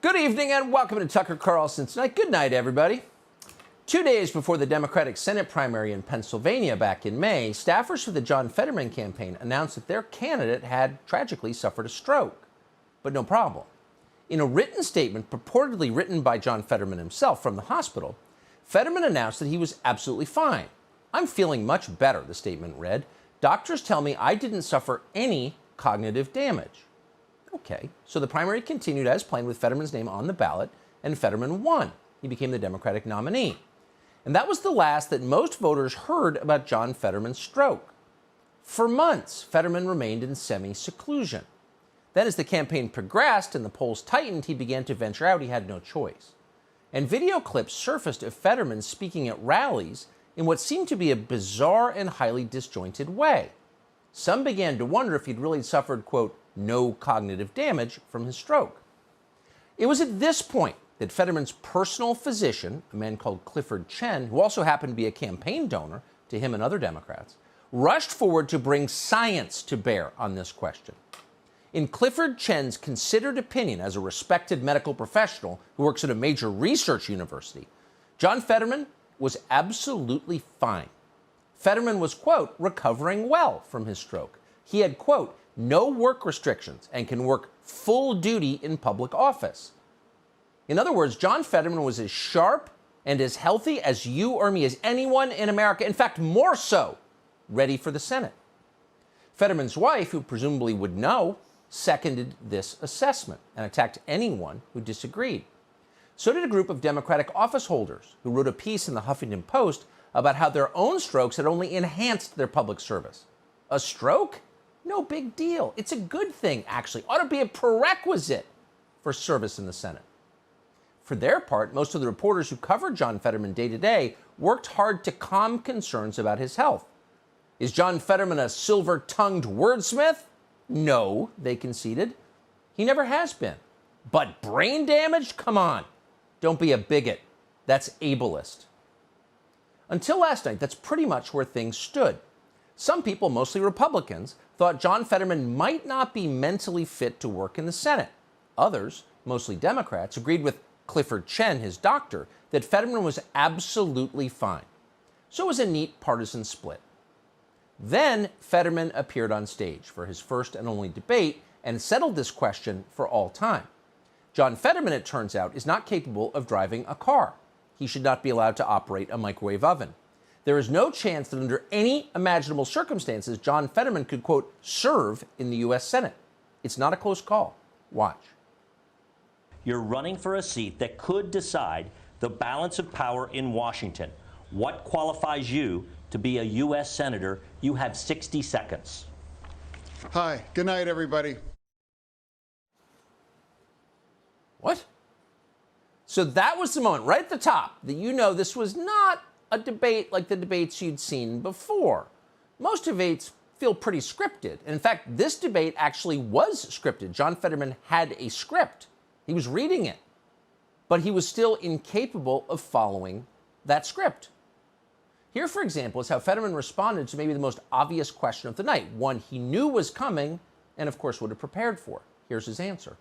Good evening and welcome to Tucker Carlson Tonight. Good night, everybody. 2 days before the Democratic Senate primary in Pennsylvania back in May, staffers for the John Fetterman campaign announced that their candidate had tragically suffered a stroke. But no problem. In a written statement purportedly written by John Fetterman himself from the hospital, Fetterman announced that he was absolutely fine. "I'm feeling much better," the statement read. "Doctors tell me I didn't suffer any cognitive damage." Okay, so the primary continued as planned with Fetterman's name on the ballot, and Fetterman won. He became the Democratic nominee. And that was the last that most voters heard about John Fetterman's stroke. For months, Fetterman remained in semi-seclusion. Then as the campaign progressed and the polls tightened, he began to venture out. He had no choice. And video clips surfaced of Fetterman speaking at rallies in what seemed to be a bizarre and highly disjointed way. Some began to wonder if he'd really suffered, quote, no cognitive damage from his stroke. It was at this point that Fetterman's personal physician, a man called Clifford Chen, who also happened to be a campaign donor to him and other Democrats, rushed forward to bring science to bear on this question. In Clifford Chen's considered opinion as a respected medical professional who works at a major research university, John Fetterman was absolutely fine. Fetterman was, quote, recovering well from his stroke. He had, quote, no work restrictions and can work full duty in public office. In other words, John Fetterman was as sharp and as healthy as you or me, as anyone in America, in fact, more so, ready for the Senate. Fetterman's wife, who presumably would know, seconded this assessment and attacked anyone who disagreed. So did a group of Democratic office holders who wrote a piece in the Huffington Post about how their own strokes had only enhanced their public service. A stroke? No big deal. It's a good thing, actually. Ought to be a prerequisite for service in the Senate. For their part, most of the reporters who covered John Fetterman day to day worked hard to calm concerns about his health. Is John Fetterman a silver-tongued wordsmith? No, they conceded. He never has been. But brain damage? Come on. Don't be a bigot. That's ableist. Until last night, that's pretty much where things stood. Some people, mostly Republicans, thought John Fetterman might not be mentally fit to work in the Senate. Others, mostly Democrats, agreed with Clifford Chen, his doctor, that Fetterman was absolutely fine. So it was a neat partisan split. Then Fetterman appeared on stage for his first and only debate and settled this question for all time. John Fetterman, it turns out, is not capable of driving a car. He should not be allowed to operate a microwave oven. There is no chance that under any imaginable circumstances, John Fetterman could, quote, serve in the U.S. Senate. It's not a close call. Watch. You're running for a seat that could decide the balance of power in Washington. What qualifies you to be a U.S. Senator? You have 60 seconds. Hi. Good night, everybody. What? So that was the moment right at the top that you know this was not a debate like the debates you'd seen before. Most debates feel pretty scripted. And in fact, this debate actually was scripted. John Fetterman had a script. He was reading it, but he was still incapable of following that script. Here, for example, is how Fetterman responded to maybe the most obvious question of the night, one he knew was coming and, of course, would have prepared for. Here's his answer.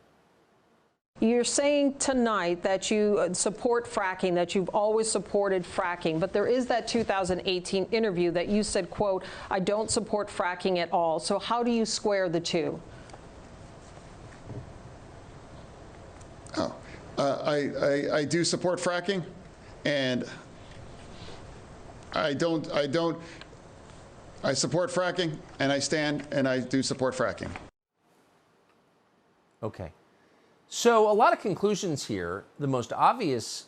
You're saying tonight that you support fracking, that you've always supported fracking, but there is that 2018 interview that you said, quote, I don't support fracking at all. So how do you square the two? I do support fracking, and I support fracking, and I stand, and I do support fracking. Okay. So a lot of conclusions here. The most obvious,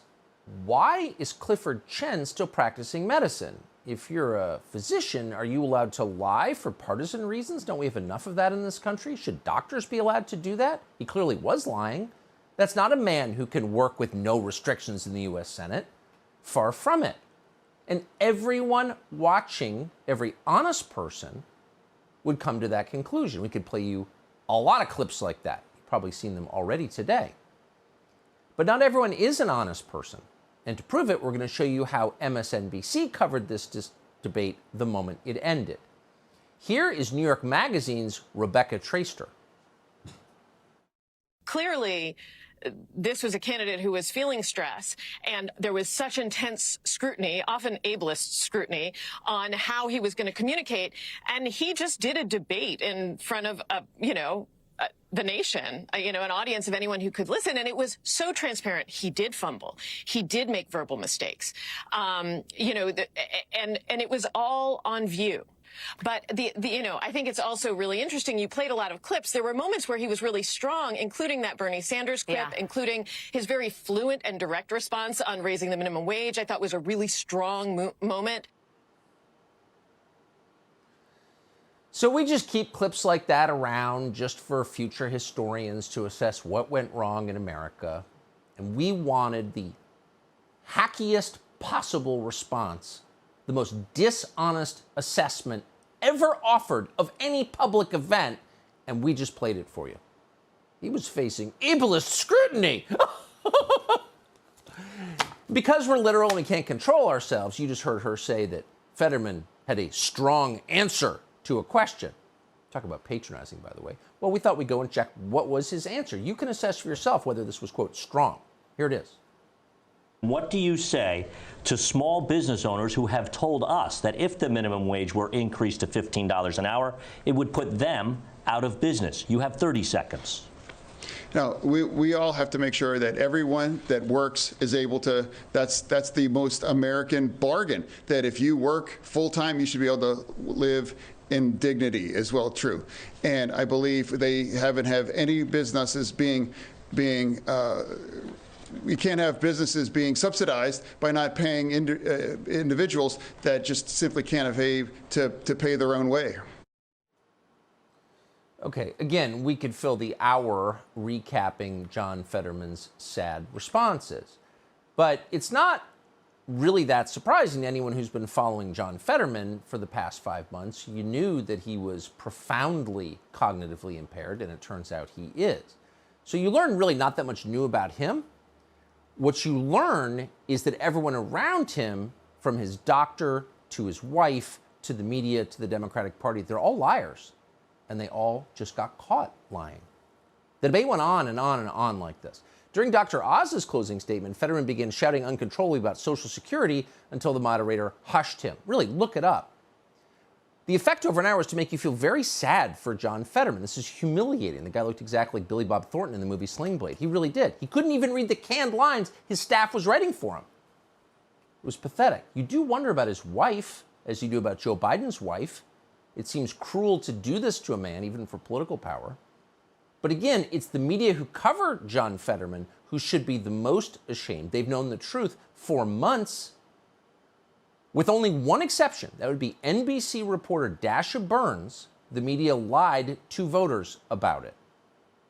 why is Clifford Chen still practicing medicine? If you're a physician, are you allowed to lie for partisan reasons? Don't we have enough of that in this country? Should doctors be allowed to do that? He clearly was lying. That's not a man who can work with no restrictions in the U.S. Senate. Far from it. And everyone watching, every honest person, would come to that conclusion. We could play you a lot of clips like that. You've probably seen them already today. But not everyone is an honest person. And to prove it, we're going to show you how MSNBC covered this debate the moment it ended. Here is New York Magazine's Rebecca Traister. Clearly, this was a candidate who was feeling stress, and there was such intense scrutiny, often ableist scrutiny, on how he was going to communicate. And he just did a debate in front of, the nation, an audience of anyone who could listen. And it was so transparent. He did fumble. He did make verbal mistakes, and it was all on view. But I think it's also really interesting. You played a lot of clips. There were moments where he was really strong, including that Bernie Sanders clip, including his very fluent and direct response on raising the minimum wage. I thought was a really strong moment. So we just keep clips like that around just for future historians to assess what went wrong in America. And we wanted the hackiest possible response, the most dishonest assessment ever offered of any public event, and we just played it for you. He was facing ableist scrutiny. Because we're literal and we can't control ourselves, you just heard her say that Fetterman had a strong answer to a question. Talk about patronizing, by the way. Well, we thought we'd go and check what was his answer. You can assess for yourself whether this was, quote, strong. Here it is. What do you say to small business owners who have told us that if the minimum wage were increased to $15 an hour, it would put them out of business? You have 30 seconds. No, we all have to make sure that everyone that works is able to, that's the most American bargain, that if you work full-time, you should be able to live in dignity as well, true. And I believe they haven't have any businesses being we can't have businesses being subsidized by not paying individuals that just simply can't afford to pay their own way. Okay, again, we could fill the hour recapping John Fetterman's sad responses. But it's not really that surprising to anyone who's been following John Fetterman for the past 5 months. You knew that he was profoundly cognitively impaired, and it turns out he is. So you learn really not that much new about him. What you learn is that everyone around him, from his doctor to his wife to the media to the Democratic Party, they're all liars. And they all just got caught lying. The debate went on and on and on like this. During Dr. Oz's closing statement, Fetterman began shouting uncontrollably about Social Security until the moderator hushed him. Really, look it up. The effect over an hour was to make you feel very sad for John Fetterman. This is humiliating. The guy looked exactly like Billy Bob Thornton in the movie Sling Blade. He really did. He couldn't even read the canned lines his staff was writing for him. It was pathetic. You do wonder about his wife, as you do about Joe Biden's wife. It seems cruel to do this to a man, even for political power. But again, it's the media who cover John Fetterman who should be the most ashamed. They've known the truth for months, with only one exception. That would be NBC reporter Dasha Burns. The media lied to voters about it.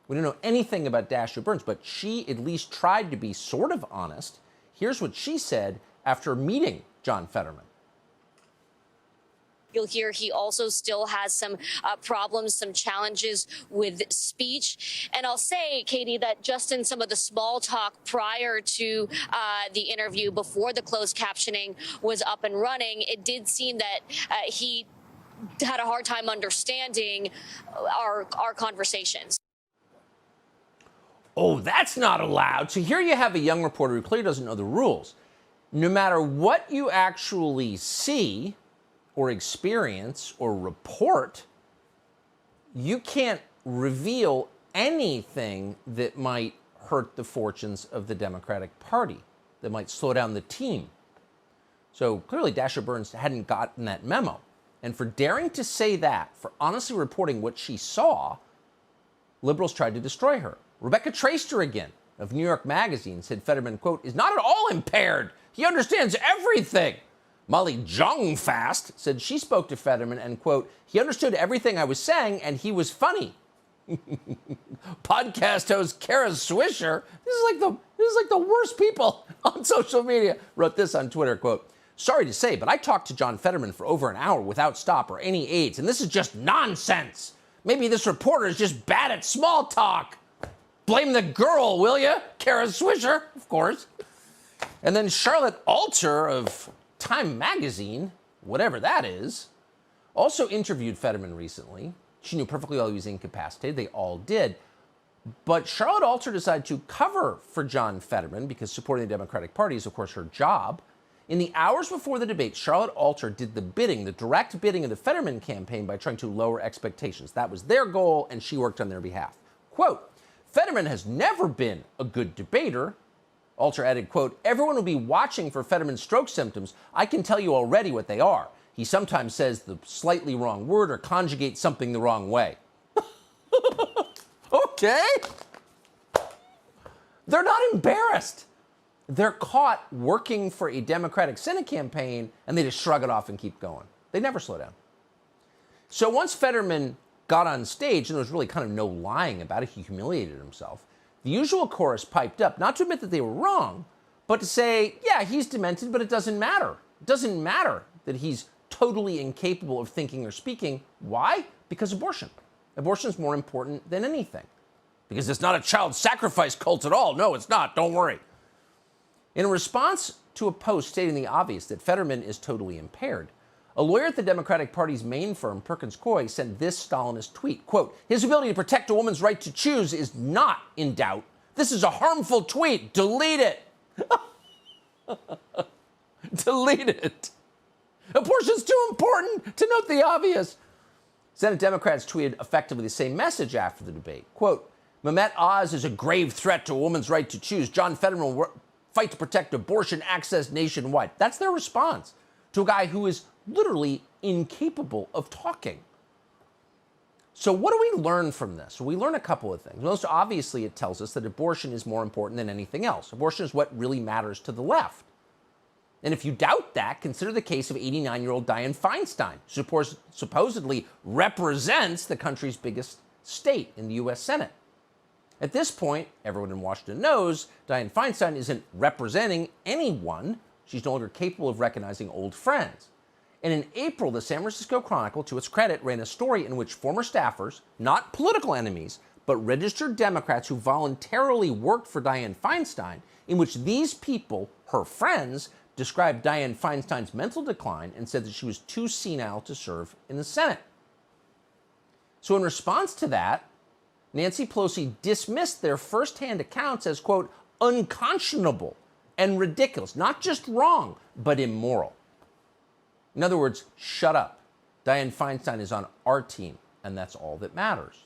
We don't know anything about Dasha Burns, but she at least tried to be sort of honest. Here's what she said after meeting John Fetterman. You'll hear he also still has some problems, some challenges with speech. And I'll say, Katie, that just in some of the small talk prior to the interview, before the closed captioning was up and running, it did seem that he had a hard time understanding our conversations. Oh, that's not allowed. So here you have a young reporter who clearly doesn't know the rules. No matter what you actually see or experience or report, you can't reveal anything that might hurt the fortunes of the Democratic Party, that might slow down the team. So clearly Dasha Burns hadn't gotten that memo. And for daring to say that, for honestly reporting what she saw, liberals tried to destroy her. Rebecca Traister again, of New York Magazine, said Fetterman, quote, is not at all impaired. He understands everything. Molly Jong-Fast said she spoke to Fetterman and, quote, he understood everything I was saying and he was funny. Podcast host Kara Swisher, this is like the worst people on social media, wrote this on Twitter, quote, sorry to say, but I talked to John Fetterman for over an hour without stop or any aids, and this is just nonsense. Maybe this reporter is just bad at small talk. Blame the girl, will you? Kara Swisher, of course. And then Charlotte Alter of Time Magazine, whatever that is, also interviewed Fetterman recently. She knew perfectly well he was incapacitated. They all did. But Charlotte Alter decided to cover for John Fetterman because supporting the Democratic Party is, of course, her job. In the hours before the debate, Charlotte Alter did the direct bidding of the Fetterman campaign by trying to lower expectations. That was their goal, and she worked on their behalf. Quote, Fetterman has never been a good debater. Alter added, quote, everyone will be watching for Fetterman's stroke symptoms. I can tell you already what they are. He sometimes says the slightly wrong word or conjugates something the wrong way. Okay. They're not embarrassed. They're caught working for a Democratic Senate campaign, and they just shrug it off and keep going. They never slow down. So once Fetterman got on stage, and there was really kind of no lying about it, he humiliated himself, the usual chorus piped up, not to admit that they were wrong, but to say, yeah, he's demented, but it doesn't matter. It doesn't matter that he's totally incapable of thinking or speaking. Why? Because abortion. Abortion is more important than anything. Because it's not a child sacrifice cult at all. No, it's not. Don't worry. In response to a post stating the obvious that Fetterman is totally impaired, a lawyer at the Democratic Party's main firm, Perkins Coie, sent this Stalinist tweet, quote, his ability to protect a woman's right to choose is not in doubt. This is a harmful tweet. Delete it. Delete it. Abortion's too important to note the obvious. Senate Democrats tweeted effectively the same message after the debate. Quote, Mehmet Oz is a grave threat to a woman's right to choose. John Fetterman will fight to protect abortion access nationwide. That's their response to a guy who is literally incapable of talking. So what do we learn from this? Well, we learn a couple of things. Most obviously, it tells us that abortion is more important than anything else. Abortion is what really matters to the left. And if you doubt that, consider the case of 89-year-old Dianne Feinstein, who supposedly represents the country's biggest state in the U.S. Senate. At this point, everyone in Washington knows Dianne Feinstein isn't representing anyone. She's no longer capable of recognizing old friends. And in April, the San Francisco Chronicle, to its credit, ran a story in which former staffers, not political enemies, but registered Democrats who voluntarily worked for Dianne Feinstein, in which these people, her friends, described Dianne Feinstein's mental decline and said that she was too senile to serve in the Senate. So in response to that, Nancy Pelosi dismissed their firsthand accounts as, quote, unconscionable and ridiculous. Not just wrong, but immoral. In other words, shut up. Dianne Feinstein is on our team, and that's all that matters.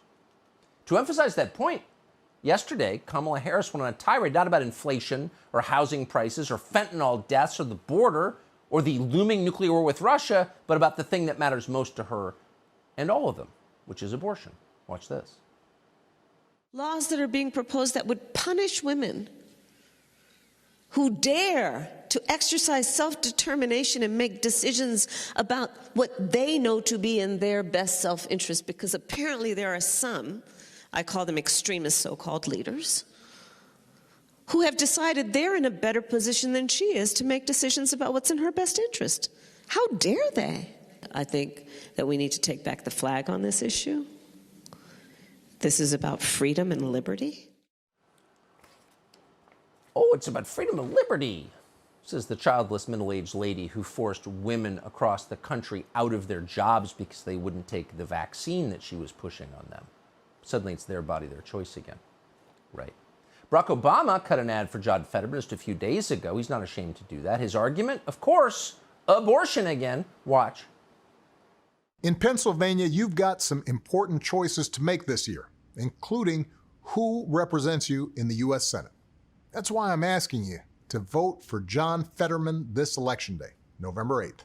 To emphasize that point, yesterday, Kamala Harris went on a tirade not about inflation or housing prices or fentanyl deaths or the border or the looming nuclear war with Russia, but about the thing that matters most to her and all of them, which is abortion. Watch this. Laws that are being proposed that would punish women who dare to exercise self-determination and make decisions about what they know to be in their best self-interest, because apparently there are some, I call them extremist so-called leaders, who have decided they're in a better position than she is to make decisions about what's in her best interest. How dare they? I think that we need to take back the flag on this issue. This is about freedom and liberty. Oh, it's about freedom and liberty, says the childless middle-aged lady who forced women across the country out of their jobs because they wouldn't take the vaccine that she was pushing on them. Suddenly it's their body, their choice again. Right. Barack Obama cut an ad for John Fetterman just a few days ago. He's not ashamed to do that. His argument, of course, abortion again. Watch. In Pennsylvania, you've got some important choices to make this year, including who represents you in the U.S. Senate. That's why I'm asking you to vote for John Fetterman this election day, November 8th.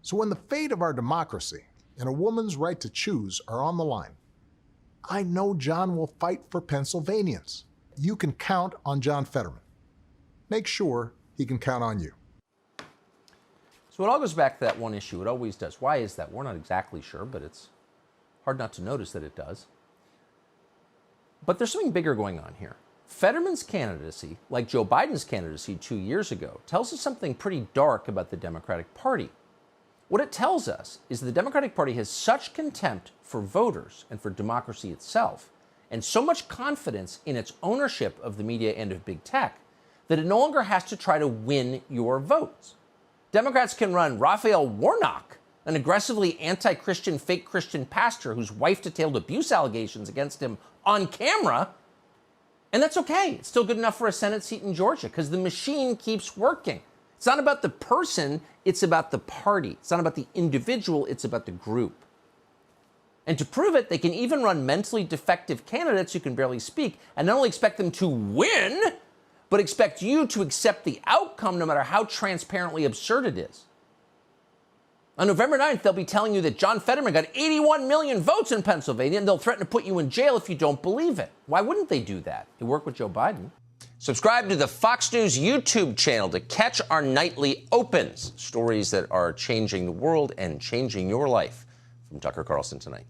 So when the fate of our democracy and a woman's right to choose are on the line, I know John will fight for Pennsylvanians. You can count on John Fetterman. Make sure he can count on you. So it all goes back to that one issue. It always does. Why is that? We're not exactly sure, but it's hard not to notice that it does. But there's something bigger going on here. Fetterman's candidacy, like Joe Biden's candidacy 2 years ago, tells us something pretty dark about the Democratic Party. What it tells us is the Democratic Party has such contempt for voters and for democracy itself, and so much confidence in its ownership of the media and of big tech, that it no longer has to try to win your votes. Democrats can run Raphael Warnock, an aggressively anti-Christian, fake Christian pastor whose wife detailed abuse allegations against him on camera, And that's okay. It's still good enough for a Senate seat in Georgia because the machine keeps working. It's not about the person, it's about the party. It's not about the individual, it's about the group. And to prove it, they can even run mentally defective candidates who can barely speak and not only expect them to win, but expect you to accept the outcome no matter how transparently absurd it is. On November 9th, they'll be telling you that John Fetterman got 81 million votes in Pennsylvania, and they'll threaten to put you in jail if you don't believe it. Why wouldn't they do that? They work with Joe Biden. Subscribe to the Fox News YouTube channel to catch our nightly opens, stories that are changing the world and changing your life. From Tucker Carlson tonight.